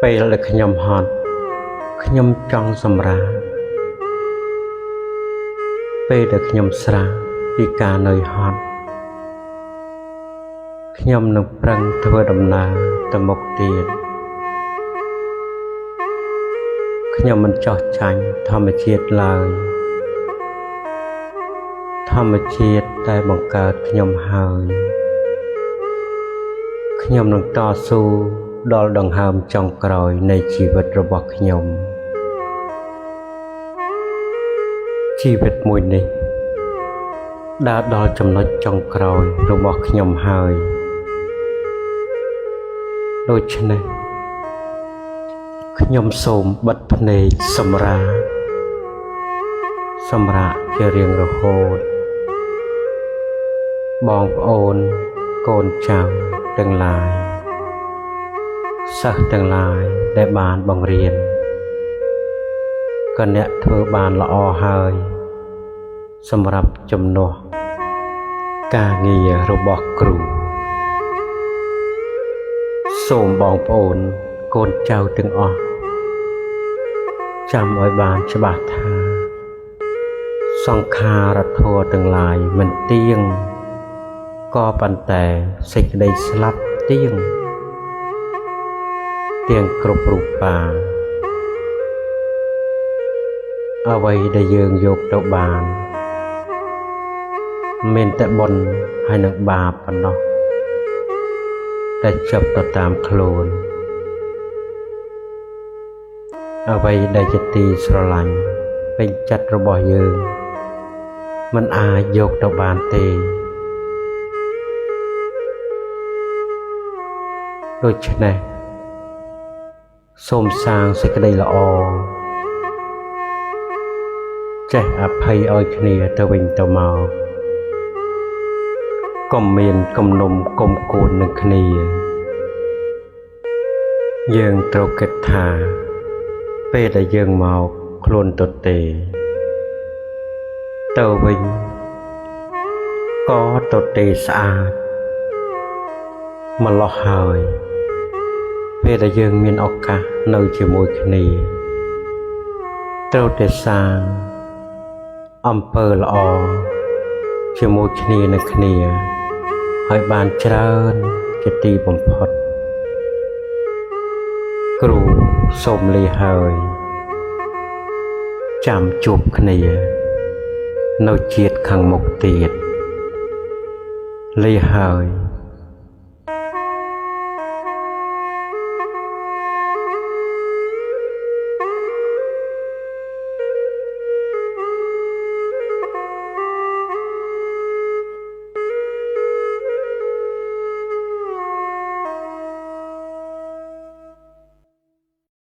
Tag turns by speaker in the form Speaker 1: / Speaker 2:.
Speaker 1: ពេលដែលខ្ញុំហត់ខ្ញុំចង់សម្រាកពេលដែលខ្ញុំស្រាកពីការនឿយហត់ខ្ញុំនឹងប្រឹងធ្វើដំណើរទៅមុខទៀតខ្ញុំមិនចោះចាញ់ធម្មជាតិឡើយធម្មជាតិតែបង្កើតខ្ញុំហើយខ្ញុំនឹងតស៊ូដល់ដង្ហើមចុងក្រោយនៃជីវិតរបស់ខ្ញុំជីវិតមួយនេះដើរដល់ចំណុចចុងក្រោយរបស់ខ្ញុំហើយដូច្នេះខ្ញុំសូមបិទភ្នែកសម្រាកជារៀងរហូតបងប្អូនកូនចៅទាំងឡាយសិស្សទាំងឡាយដែលបានបង្រៀនក៏អ្នកធ្វើបានល្អហើយសម្រាប់ជំនួសការងាររបស់គ្រូសូមបងប្អូនកូនចៅទាំងអស់ចាំឲ្យបានច្បាស់ថាសង្ខារធម៌ទាំងឡាយមិនទៀងក៏ប៉ុន្តែសេចក្តីស្លាប់ទៀងគ្រប់រូបកាយអ្វីដែលយើងយកទៅបានមានតែបុណ្យហើយនឹងបាបប៉ុណ្ណោះតែចាប់ទៅតាមខ្លួនអ្វីដែលជាទីស្រឡាញ់ពេញចិត្តរបស់យើងមិនអាចយកទៅបានទេដូច្នេះសូមសាងសេចក្តីល្អចេះអភ័យឲ្យគ្នាទៅវិញទៅមកកុំមានគំនុំគុំគួននឹងគ្នាយើងត្រូវគិតថាពេលដែលយើងមកខ្លួនទទេទៅវិញក៏ទទេស្អាតម្លោះហើយពេលដែលយើងមានឱកាសនៅជាមួយគ្នាត្រូវតែសាងអំពើល្អជាមួយគ្នានឹងគ្នាឲ្យបានច្រើនជាទីបំផុតគ្រូសូមលាហើយចាំជួបគ្នានៅជាតិខាងមុខទៀតលាហើយ